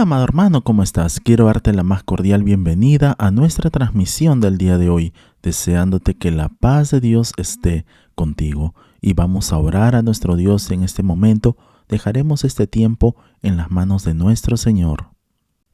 Hola amado hermano, ¿cómo estás? Quiero darte la más cordial bienvenida a nuestra transmisión del día de hoy, deseándote que la paz de Dios esté contigo. Y vamos a orar a nuestro Dios en este momento. Dejaremos este tiempo en las manos de nuestro Señor.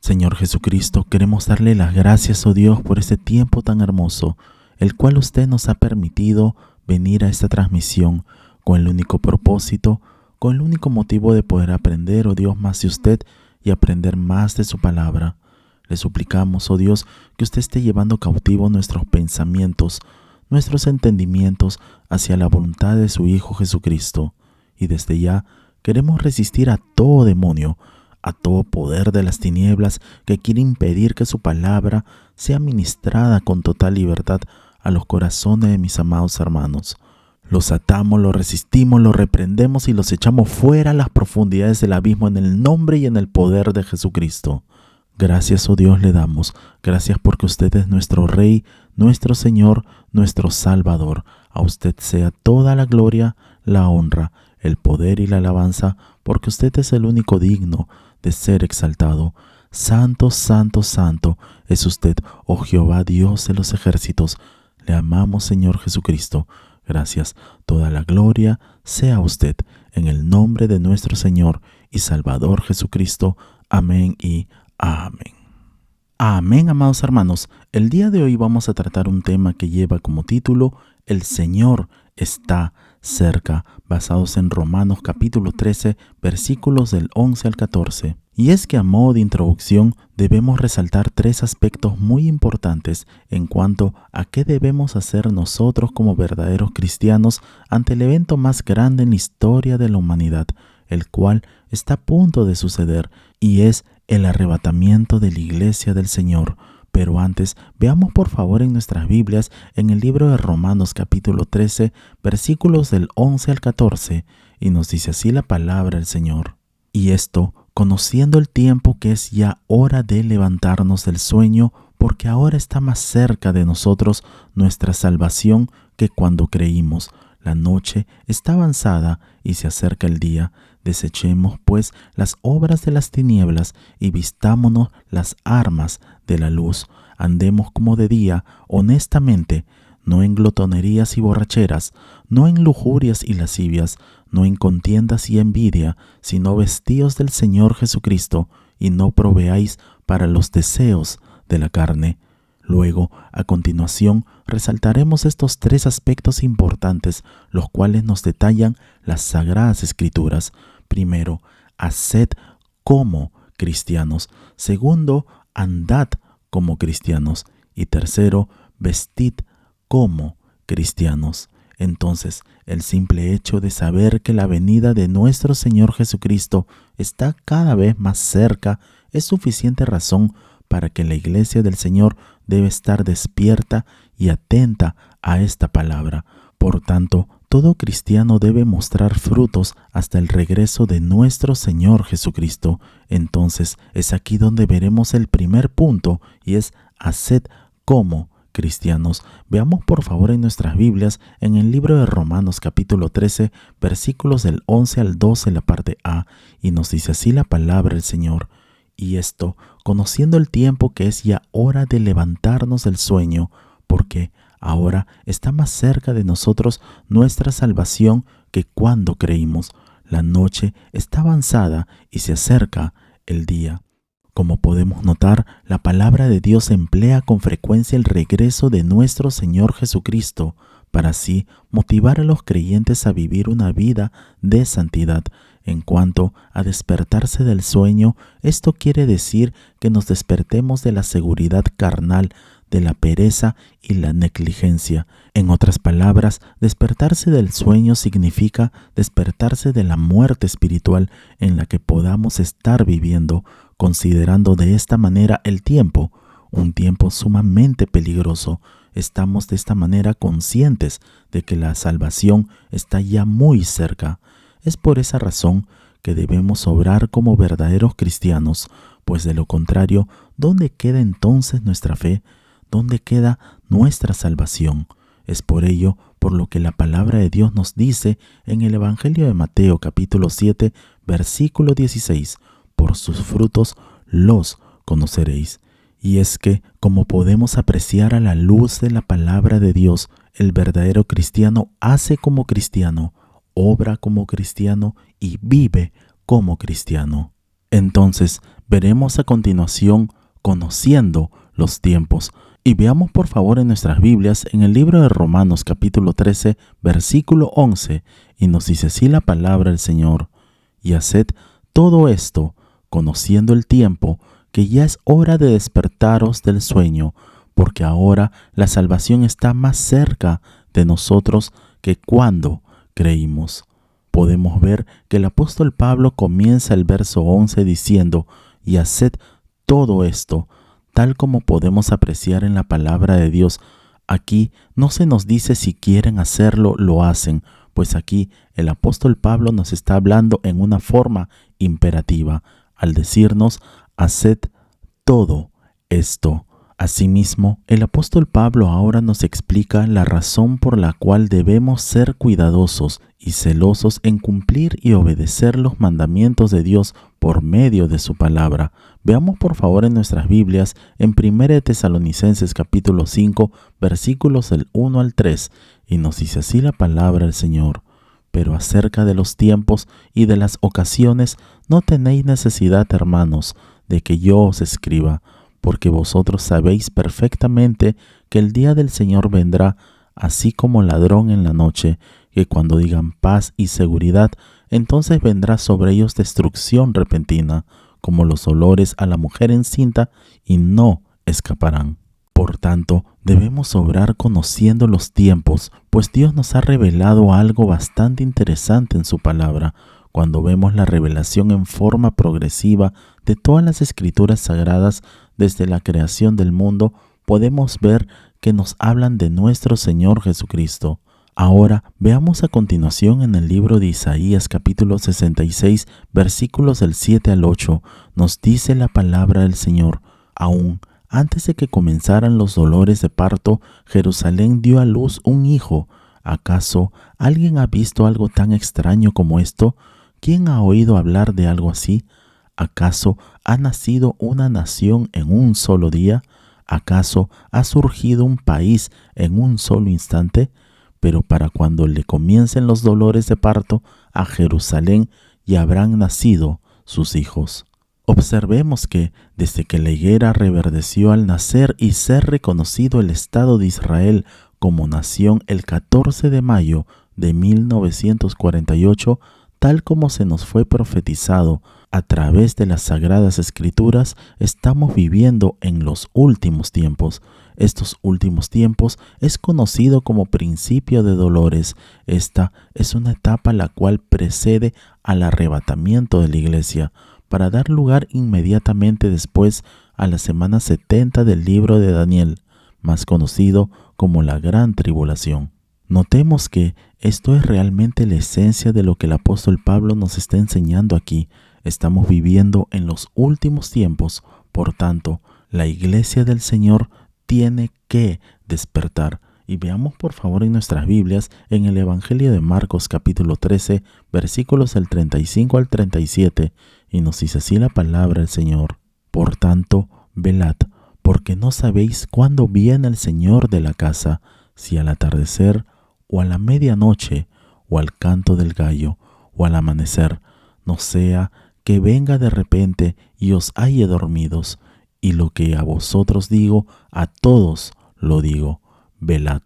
Señor Jesucristo, queremos darle las gracias, oh Dios, por este tiempo tan hermoso, el cual usted nos ha permitido venir a esta transmisión con el único propósito, con el único motivo de poder aprender, oh Dios, más de usted y aprender más de su palabra. Le suplicamos, oh Dios, que usted esté llevando cautivo nuestros pensamientos, nuestros entendimientos hacia la voluntad de su Hijo Jesucristo. Y desde ya queremos resistir a todo demonio, a todo poder de las tinieblas que quiere impedir que su palabra sea ministrada con total libertad a los corazones de mis amados hermanos. Los atamos, los resistimos, los reprendemos y los echamos fuera a las profundidades del abismo en el nombre y en el poder de Jesucristo. Gracias, oh Dios, le damos. Gracias porque usted es nuestro Rey, nuestro Señor, nuestro Salvador. A usted sea toda la gloria, la honra, el poder y la alabanza, porque usted es el único digno de ser exaltado. Santo, santo, santo es usted, oh Jehová, Dios de los ejércitos. Le amamos, Señor Jesucristo. Gracias, toda la gloria sea a usted, en el nombre de nuestro Señor y Salvador Jesucristo. Amén y amén. Amén, amados hermanos. El día de hoy vamos a tratar un tema que lleva como título El Señor está cerca, basados en Romanos capítulo 13, versículos del 11 al 14. Y es que a modo de introducción debemos resaltar tres aspectos muy importantes en cuanto a qué debemos hacer nosotros como verdaderos cristianos ante el evento más grande en la historia de la humanidad, el cual está a punto de suceder, y es el arrebatamiento de la iglesia del Señor. Pero antes, veamos por favor en nuestras Biblias, en el libro de Romanos capítulo 13, versículos del 11 al 14, y nos dice así la palabra del Señor. Y esto, conociendo el tiempo que es ya hora de levantarnos del sueño, porque ahora está más cerca de nosotros nuestra salvación que cuando creímos. La noche está avanzada y se acerca el día. Desechemos, pues, las obras de las tinieblas y vistámonos las armas de la luz. Andemos como de día, honestamente, no en glotonerías y borracheras, no en lujurias y lascivias, no en contiendas y envidia, sino vestidos del Señor Jesucristo, y no proveáis para los deseos de la carne. Luego, a continuación, resaltaremos estos tres aspectos importantes, los cuales nos detallan las Sagradas Escrituras. Primero, haced como cristianos. Segundo, andad como cristianos. Y tercero, vestid como cristianos. Entonces, el simple hecho de saber que la venida de nuestro Señor Jesucristo está cada vez más cerca es suficiente razón para que la iglesia del Señor debe estar despierta y atenta a esta palabra. Por tanto, todo cristiano debe mostrar frutos hasta el regreso de nuestro Señor Jesucristo. Entonces, es aquí donde veremos el primer punto, y es haced como cristianos. Veamos por favor en nuestras Biblias, en el libro de Romanos capítulo 13, versículos del 11 al 12, la parte A, y nos dice así la palabra del Señor. Y esto, conociendo el tiempo que es ya hora de levantarnos del sueño, porque ahora está más cerca de nosotros nuestra salvación que cuando creímos. La noche está avanzada y se acerca el día. Como podemos notar, la palabra de Dios emplea con frecuencia el regreso de nuestro Señor Jesucristo para así motivar a los creyentes a vivir una vida de santidad. En cuanto a despertarse del sueño, esto quiere decir que nos despertemos de la seguridad carnal, de la pereza y la negligencia. En otras palabras, despertarse del sueño significa despertarse de la muerte espiritual en la que podamos estar viviendo, considerando de esta manera el tiempo, un tiempo sumamente peligroso. Estamos de esta manera conscientes de que la salvación está ya muy cerca. Es por esa razón que debemos obrar como verdaderos cristianos, pues de lo contrario, ¿dónde queda entonces nuestra fe? ¿Dónde queda nuestra salvación? Es por ello por lo que la palabra de Dios nos dice en el Evangelio de Mateo capítulo 7, versículo 16, por sus frutos los conoceréis. Y es que, como podemos apreciar a la luz de la palabra de Dios, el verdadero cristiano hace como cristiano, obra como cristiano y vive como cristiano. Entonces, veremos a continuación conociendo los tiempos. Y veamos por favor en nuestras Biblias en el libro de Romanos capítulo 13, versículo 11, y nos dice así la palabra del Señor: y haced todo esto, conociendo el tiempo, que ya es hora de despertaros del sueño, porque ahora la salvación está más cerca de nosotros que cuando creímos. Podemos ver que el apóstol Pablo comienza el verso 11 diciendo: y haced todo esto, tal como podemos apreciar en la palabra de Dios. Aquí no se nos dice si quieren hacerlo, lo hacen, pues aquí el apóstol Pablo nos está hablando en una forma imperativa, al decirnos: haced todo esto. Asimismo, el apóstol Pablo ahora nos explica la razón por la cual debemos ser cuidadosos y celosos en cumplir y obedecer los mandamientos de Dios por medio de su palabra. Veamos por favor en nuestras Biblias en 1 Tesalonicenses capítulo 5, versículos del 1 al 3, y nos dice así la palabra del Señor: pero acerca de los tiempos y de las ocasiones no tenéis necesidad, hermanos, de que yo os escriba, porque vosotros sabéis perfectamente que el día del Señor vendrá así como ladrón en la noche, que cuando digan paz y seguridad, entonces vendrá sobre ellos destrucción repentina, como los olores a la mujer encinta, y no escaparán. Por tanto, debemos obrar conociendo los tiempos, pues Dios nos ha revelado algo bastante interesante en su palabra. Cuando vemos la revelación en forma progresiva de todas las escrituras sagradas desde la creación del mundo, podemos ver que nos hablan de nuestro Señor Jesucristo. Ahora veamos a continuación en el libro de Isaías capítulo 66, versículos del 7 al 8, nos dice la palabra del Señor: aún antes de que comenzaran los dolores de parto, Jerusalén dio a luz un hijo. ¿Acaso alguien ha visto algo tan extraño como esto? ¿Quién ha oído hablar de algo así? ¿Acaso ha nacido una nación en un solo día? ¿Acaso ha surgido un país en un solo instante? Pero para cuando le comiencen los dolores de parto, a Jerusalén ya habrán nacido sus hijos. Observemos que, desde que la higuera reverdeció al nacer y ser reconocido el Estado de Israel como nación el 14 de mayo de 1948, tal como se nos fue profetizado a través de las Sagradas Escrituras, estamos viviendo en los últimos tiempos. Estos últimos tiempos es conocido como principio de dolores. Esta es una etapa la cual precede al arrebatamiento de la iglesia, para dar lugar inmediatamente después a la semana 70 del libro de Daniel, más conocido como la Gran Tribulación. Notemos que esto es realmente la esencia de lo que el apóstol Pablo nos está enseñando aquí. Estamos viviendo en los últimos tiempos, por tanto, la iglesia del Señor tiene que despertar. Y veamos por favor en nuestras Biblias en el Evangelio de Marcos capítulo 13, versículos del 35 al 37, y nos dice así la palabra del Señor: por tanto, velad, porque no sabéis cuándo viene el Señor de la casa, si al atardecer, o a la medianoche, o al canto del gallo, o al amanecer, no sea que venga de repente y os halle dormidos. Y lo que a vosotros digo, a todos lo digo: velad.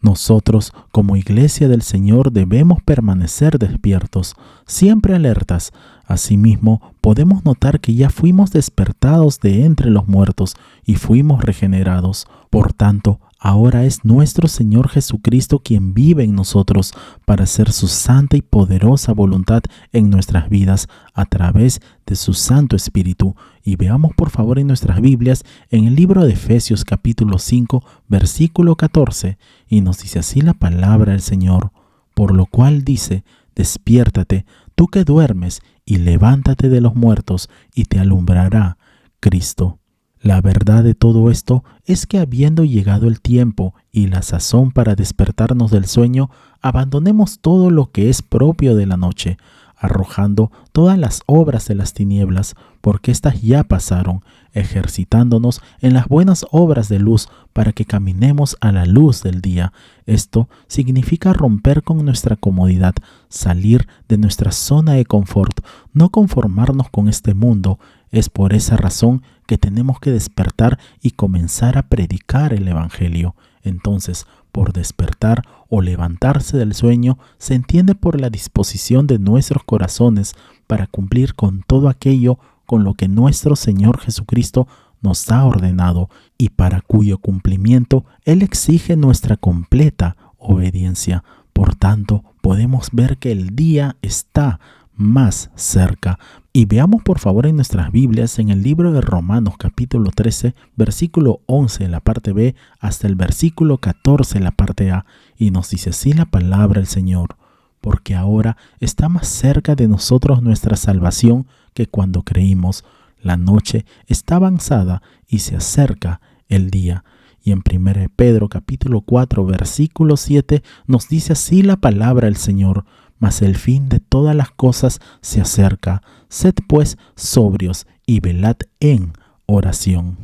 Nosotros, como iglesia del Señor, debemos permanecer despiertos, siempre alertas. Asimismo, podemos notar que ya fuimos despertados de entre los muertos y fuimos regenerados. Por tanto, ahora es nuestro Señor Jesucristo quien vive en nosotros para hacer su santa y poderosa voluntad en nuestras vidas a través de su Santo Espíritu. Y veamos por favor en nuestras Biblias en el libro de Efesios capítulo 5, versículo 14, y nos dice así la palabra del Señor: por lo cual dice: despiértate, tú que duermes, y levántate de los muertos, y te alumbrará Cristo. La verdad de todo esto es que, habiendo llegado el tiempo y la sazón para despertarnos del sueño, abandonemos todo lo que es propio de la noche. arrojando todas las obras de las tinieblas, porque éstas ya pasaron, ejercitándonos en las buenas obras de luz para que caminemos a la luz del día. Esto significa romper con nuestra comodidad, salir de nuestra zona de confort, no conformarnos con este mundo. Es por esa razón que tenemos que despertar y comenzar a predicar el Evangelio. Entonces, por despertar o levantarse del sueño se entiende por la disposición de nuestros corazones para cumplir con todo aquello con lo que nuestro Señor Jesucristo nos ha ordenado y para cuyo cumplimiento Él exige nuestra completa obediencia. Por tanto, podemos ver que el día está más cerca. Y veamos por favor en nuestras Biblias en el libro de Romanos capítulo 13, versículo 11 en la parte B hasta el versículo 14 en la parte A. Y nos dice así la palabra del Señor: porque ahora está más cerca de nosotros nuestra salvación que cuando creímos. La noche está avanzada y se acerca el día. Y en 1 Pedro capítulo 4 versículo 7 nos dice así la palabra del Señor: mas el fin de todas las cosas se acerca. Sed pues sobrios y velad en oración.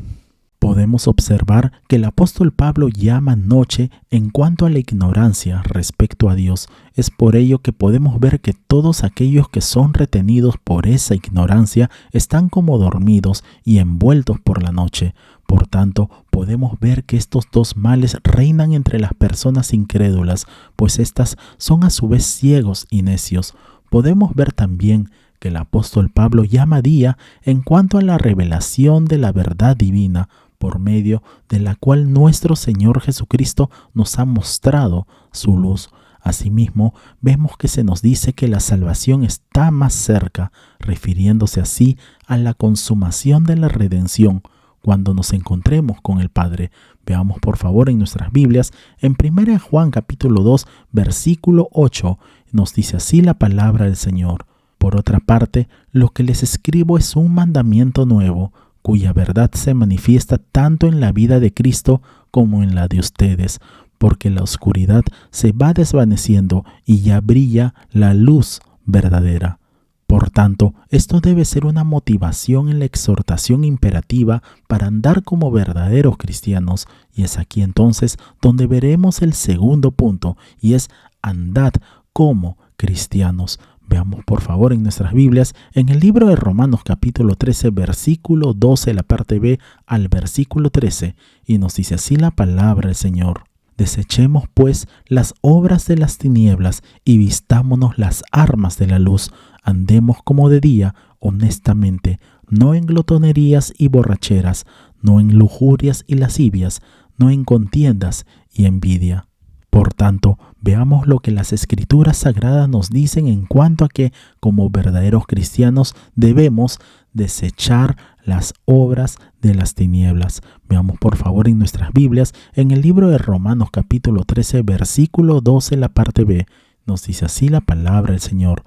Podemos observar que el apóstol Pablo llama noche en cuanto a la ignorancia respecto a Dios. Es por ello que podemos ver que todos aquellos que son retenidos por esa ignorancia están como dormidos y envueltos por la noche. Por tanto, podemos ver que estos dos males reinan entre las personas incrédulas, pues éstas son a su vez ciegos y necios. Podemos ver también que el apóstol Pablo llama día en cuanto a la revelación de la verdad divina, por medio de la cual nuestro Señor Jesucristo nos ha mostrado su luz. Asimismo, vemos que se nos dice que la salvación está más cerca, refiriéndose así a la consumación de la redención, cuando nos encontremos con el Padre. Veamos por favor en nuestras Biblias, en 1 Juan capítulo 2, versículo 8, nos dice así la palabra del Señor: por otra parte, lo que les escribo es un mandamiento nuevo, cuya verdad se manifiesta tanto en la vida de Cristo como en la de ustedes, porque la oscuridad se va desvaneciendo y ya brilla la luz verdadera. Por tanto, esto debe ser una motivación en la exhortación imperativa para andar como verdaderos cristianos, y es aquí entonces donde veremos el segundo punto, y es andad como cristianos. Veamos por favor en nuestras Biblias, en el libro de Romanos capítulo 13, versículo 12, la parte B al versículo 13, y nos dice así la palabra del Señor: desechemos pues las obras de las tinieblas y vistámonos las armas de la luz, andemos como de día, honestamente, no en glotonerías y borracheras, no en lujurias y lascivias, no en contiendas y envidia. Por tanto, veamos lo que las Escrituras Sagradas nos dicen en cuanto a que, como verdaderos cristianos, debemos desechar las obras de las tinieblas. Veamos por favor en nuestras Biblias, en el libro de Romanos capítulo 13, versículo 12, la parte B, nos dice así la palabra del Señor: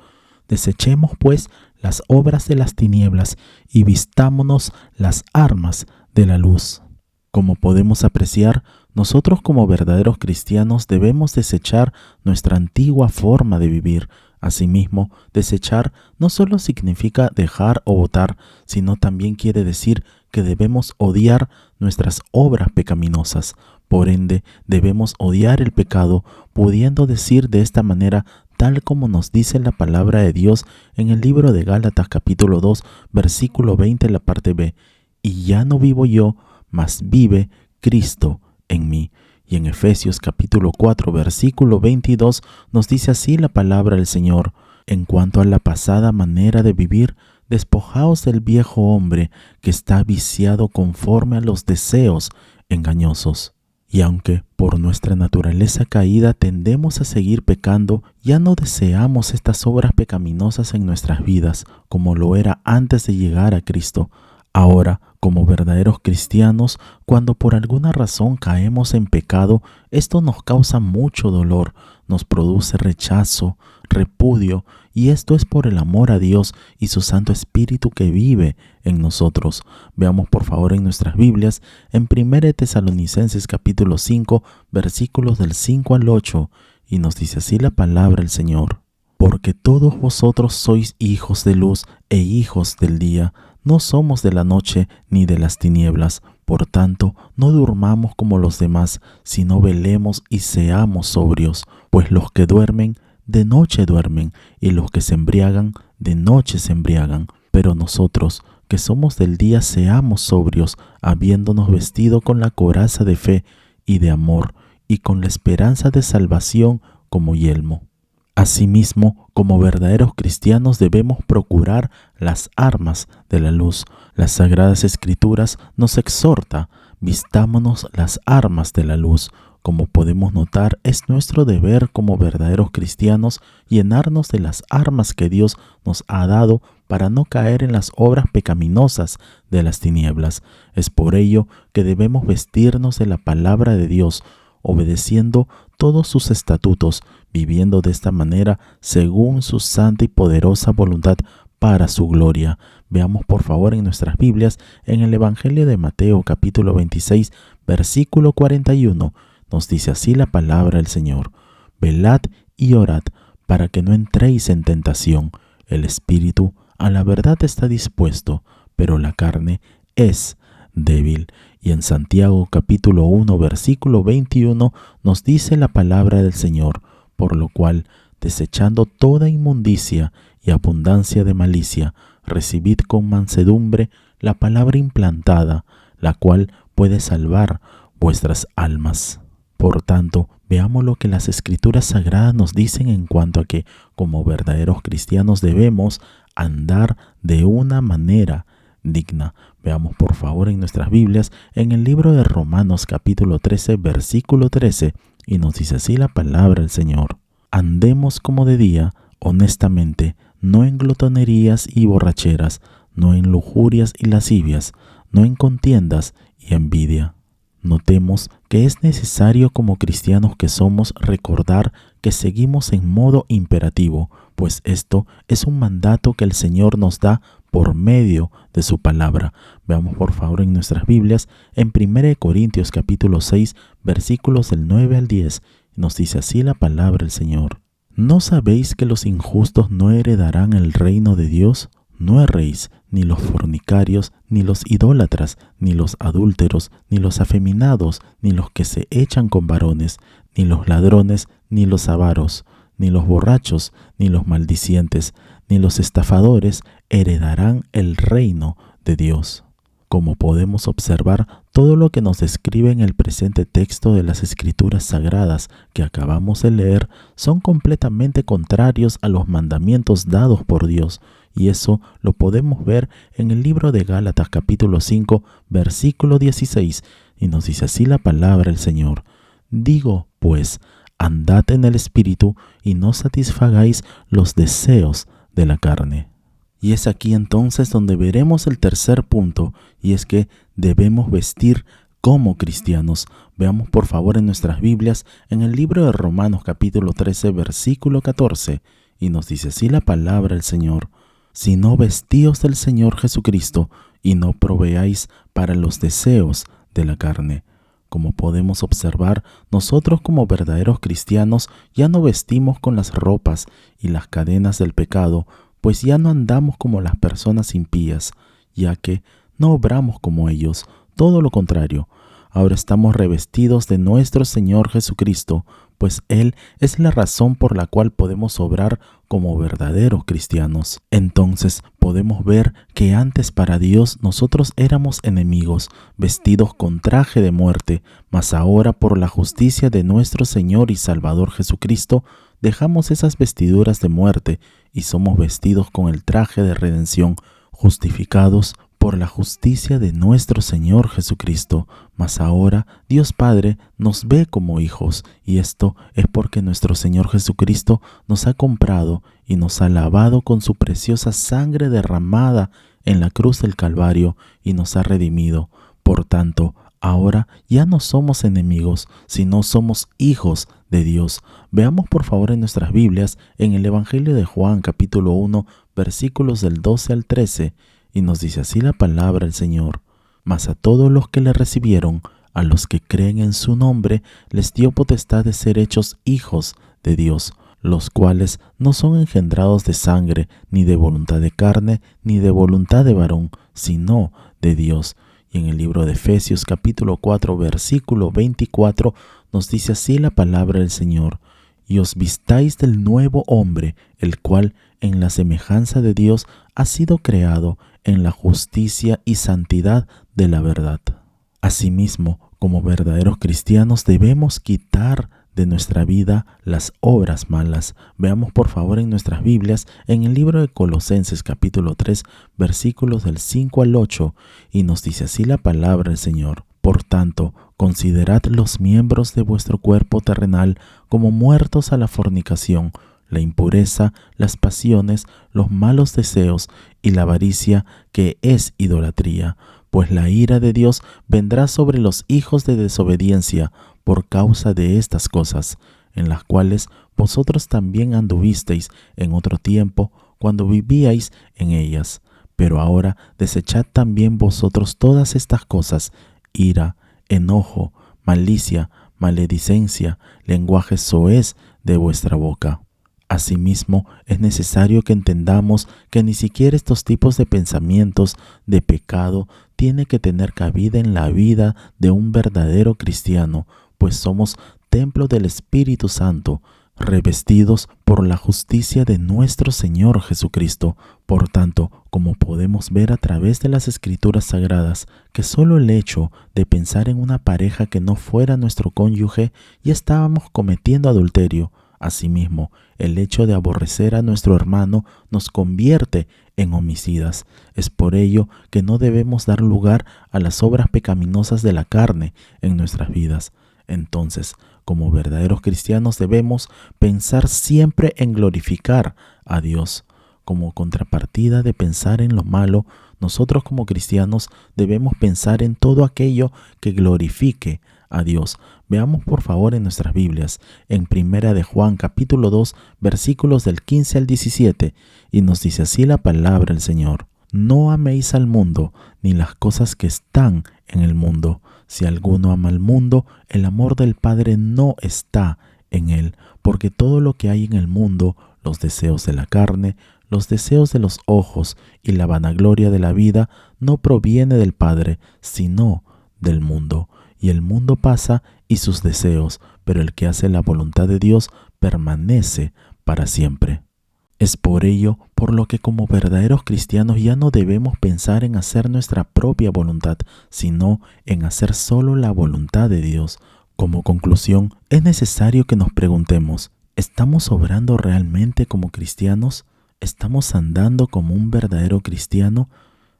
desechemos pues las obras de las tinieblas y vistámonos las armas de la luz. Como podemos apreciar, nosotros como verdaderos cristianos debemos desechar nuestra antigua forma de vivir. Asimismo, desechar no solo significa dejar o botar, sino también quiere decir que debemos odiar nuestras obras pecaminosas. Por ende, debemos odiar el pecado, pudiendo decir de esta manera, tal como nos dice la palabra de Dios en el libro de Gálatas capítulo 2, versículo 20, la parte B: y ya no vivo yo, mas vive Cristo en mí. Y en Efesios capítulo 4, versículo 22 nos dice así la palabra del Señor: en cuanto a la pasada manera de vivir, despojaos del viejo hombre que está viciado conforme a los deseos engañosos. Y aunque por nuestra naturaleza caída tendemos a seguir pecando, ya no deseamos estas obras pecaminosas en nuestras vidas como lo era antes de llegar a Cristo. Ahora, como verdaderos cristianos, cuando por alguna razón caemos en pecado, esto nos causa mucho dolor, nos produce rechazo, repudio, y esto es por el amor a Dios y su Santo Espíritu que vive en nosotros. Veamos por favor en nuestras Biblias, en 1 Tesalonicenses capítulo 5, versículos del 5 al 8, y nos dice así la palabra del Señor: Porque todos vosotros sois hijos de luz e hijos del día, no somos de la noche ni de las tinieblas. Por tanto, no durmamos como los demás, sino velemos y seamos sobrios. Pues los que duermen, de noche duermen, y los que se embriagan, de noche se embriagan. Pero nosotros, que somos del día, seamos sobrios, habiéndonos vestido con la coraza de fe y de amor, y con la esperanza de salvación como yelmo. Asimismo, como verdaderos cristianos debemos procurar las armas de la luz. Las Sagradas Escrituras nos exhorta, vistámonos las armas de la luz. Como podemos notar, es nuestro deber como verdaderos cristianos llenarnos de las armas que Dios nos ha dado para no caer en las obras pecaminosas de las tinieblas. Es por ello que debemos vestirnos de la palabra de Dios, obedeciendo todos sus estatutos, viviendo de esta manera según su santa y poderosa voluntad para su gloria. Veamos por favor en nuestras Biblias en el Evangelio de Mateo capítulo 26 versículo 41. Nos dice así la palabra del Señor: velad y orad para que no entréis en tentación. El espíritu a la verdad está dispuesto, pero la carne es débil. Y en Santiago capítulo 1 versículo 21 nos dice la palabra del Señor: por lo cual, desechando toda inmundicia y abundancia de malicia, recibid con mansedumbre la palabra implantada, la cual puede salvar vuestras almas. Por tanto, veamos lo que las Escrituras Sagradas nos dicen en cuanto a que, como verdaderos cristianos, debemos andar de una manera digna. Veamos por favor en nuestras Biblias en el libro de Romanos capítulo 13 versículo 13, y nos dice así la palabra del Señor: andemos como de día, honestamente, no en glotonerías y borracheras, no en lujurias y lascivias, no en contiendas y envidia. Notemos que es necesario como cristianos que somos recordar que seguimos en modo imperativo, pues esto es un mandato que el Señor nos da por medio de su palabra. Veamos por favor en nuestras Biblias en 1 Corintios capítulo 6 versículos del 9 al 10. Nos dice así la palabra del Señor: ¿no sabéis que los injustos no heredarán el reino de Dios? No erréis, ni los fornicarios, ni los idólatras, ni los adúlteros, ni los afeminados, ni los que se echan con varones, ni los ladrones, ni los avaros, ni los borrachos, ni los maldicientes, ni los estafadores heredarán el reino de Dios. Como podemos observar, todo lo que nos describe en el presente texto de las Escrituras Sagradas que acabamos de leer son completamente contrarios a los mandamientos dados por Dios, y eso lo podemos ver en el libro de Gálatas capítulo 5 versículo 16, y nos dice así la palabra del Señor: digo, pues, andad en el Espíritu y no satisfagáis los deseos de la carne. Y es aquí entonces donde veremos el tercer punto, y es que debemos vestir como cristianos. Veamos por favor en nuestras Biblias en el libro de Romanos capítulo 13 versículo 14, y nos dice así la palabra del Señor: sino vestíos del Señor Jesucristo y no proveáis para los deseos de la carne. Como podemos observar, nosotros como verdaderos cristianos ya no vestimos con las ropas y las cadenas del pecado, pues ya no andamos como las personas impías, ya que no obramos como ellos, todo lo contrario. Ahora estamos revestidos de nuestro Señor Jesucristo, pues Él es la razón por la cual podemos obrar como verdaderos cristianos. Entonces podemos ver que antes para Dios nosotros éramos enemigos, vestidos con traje de muerte, mas ahora por la justicia de nuestro Señor y Salvador Jesucristo, dejamos esas vestiduras de muerte y somos vestidos con el traje de redención, justificados por la justicia de nuestro Señor Jesucristo. Mas ahora Dios Padre nos ve como hijos, y esto es porque nuestro Señor Jesucristo nos ha comprado y nos ha lavado con su preciosa sangre derramada en la cruz del Calvario y nos ha redimido. Por tanto, ahora ya no somos enemigos, sino somos hijos de Dios. Veamos por favor en nuestras Biblias en el Evangelio de Juan capítulo 1 versículos del 12 al 13, y nos dice así la palabra del Señor: mas a todos los que le recibieron, a los que creen en su nombre, les dio potestad de ser hechos hijos de Dios, los cuales no son engendrados de sangre, ni de voluntad de carne, ni de voluntad de varón, sino de Dios. Y en el libro de Efesios capítulo 4 versículo 24 nos dice así la palabra del Señor: y os vistáis del nuevo hombre, el cual en la semejanza de Dios ha sido creado en la justicia y santidad de la verdad. Asimismo, como verdaderos cristianos debemos quitar de nuestra vida las obras malas. Veamos por favor en nuestras Biblias, en el libro de Colosenses capítulo 3, versículos del 5 al 8, y nos dice así la palabra del Señor: por tanto, considerad los miembros de vuestro cuerpo terrenal como muertos a la fornicación, la impureza, las pasiones, los malos deseos y la avaricia, que es idolatría. Pues la ira de Dios vendrá sobre los hijos de desobediencia por causa de estas cosas, en las cuales vosotros también anduvisteis en otro tiempo cuando vivíais en ellas. Pero ahora desechad también vosotros todas estas cosas: ira, enojo, malicia, maledicencia, lenguaje soez de vuestra boca. Asimismo, es necesario que entendamos que ni siquiera estos tipos de pensamientos de pecado tienen que tener cabida en la vida de un verdadero cristiano, pues somos templo del Espíritu Santo, revestidos por la justicia de nuestro Señor Jesucristo. Por tanto, como podemos ver a través de las Escrituras Sagradas, que solo el hecho de pensar en una pareja que no fuera nuestro cónyuge, ya estábamos cometiendo adulterio. Asimismo, el hecho de aborrecer a nuestro hermano nos convierte en homicidas. Es por ello que no debemos dar lugar a las obras pecaminosas de la carne en nuestras vidas. Entonces, como verdaderos cristianos debemos pensar siempre en glorificar a Dios. Como contrapartida de pensar en lo malo, nosotros como cristianos debemos pensar en todo aquello que glorifique a Dios. Veamos por favor en nuestras Biblias, en Primera de Juan capítulo 2, versículos del 15 al 17, y nos dice así la palabra del Señor: no améis al mundo, ni las cosas que están en el mundo. Si alguno ama al mundo, el amor del Padre no está en él, porque todo lo que hay en el mundo, los deseos de la carne, los deseos de los ojos y la vanagloria de la vida, no proviene del Padre, sino del mundo. Y el mundo pasa y sus deseos, pero el que hace la voluntad de Dios permanece para siempre. Es por ello por lo que como verdaderos cristianos ya no debemos pensar en hacer nuestra propia voluntad, sino en hacer solo la voluntad de Dios. Como conclusión, es necesario que nos preguntemos: ¿estamos obrando realmente como cristianos? ¿Estamos andando como un verdadero cristiano?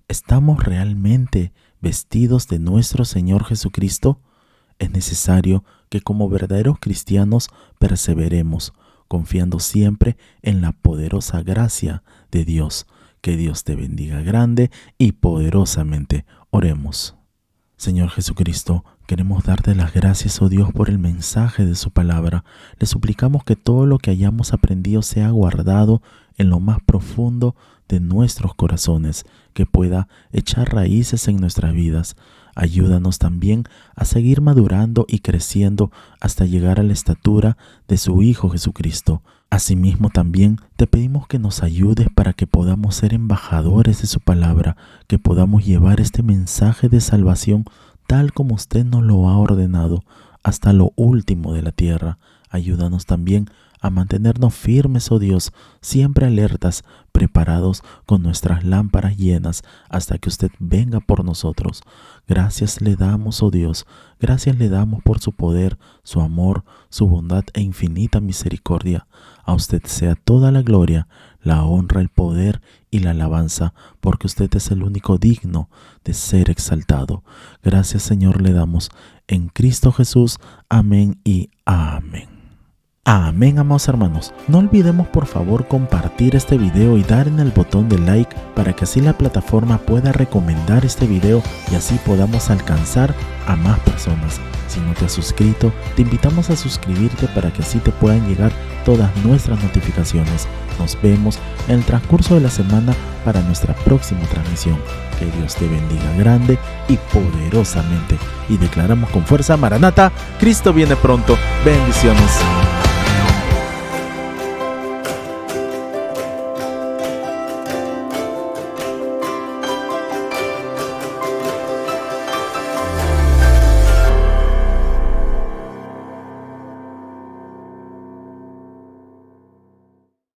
¿Estamos realmente vestidos de nuestro Señor Jesucristo? Es necesario que como verdaderos cristianos perseveremos, confiando siempre en la poderosa gracia de Dios. Que Dios te bendiga grande y poderosamente. Oremos. Señor Jesucristo, queremos darte las gracias, oh Dios, por el mensaje de su palabra. Le suplicamos que todo lo que hayamos aprendido sea guardado en lo más profundo de nuestros corazones, que pueda echar raíces en nuestras vidas. Ayúdanos también a seguir madurando y creciendo hasta llegar a la estatura de su Hijo Jesucristo. Asimismo también te pedimos que nos ayudes para que podamos ser embajadores de su palabra, que podamos llevar este mensaje de salvación tal como usted nos lo ha ordenado hasta lo último de la tierra. Ayúdanos también a mantenernos firmes, oh Dios, siempre alertas, preparados con nuestras lámparas llenas hasta que usted venga por nosotros. Gracias le damos, oh Dios, gracias le damos por su poder, su amor, su bondad e infinita misericordia. A usted sea toda la gloria, la honra, el poder y la alabanza, porque usted es el único digno de ser exaltado. Gracias, Señor, le damos en Cristo Jesús. Amén y amén. Amén, amados hermanos. No olvidemos por favor compartir este video y dar en el botón de like para que así la plataforma pueda recomendar este video y así podamos alcanzar a más personas. Si no te has suscrito, te invitamos a suscribirte para que así te puedan llegar todas nuestras notificaciones. Nos vemos en el transcurso de la semana para nuestra próxima transmisión. Que Dios te bendiga grande y poderosamente. Y declaramos con fuerza: Maranata, Cristo viene pronto. Bendiciones.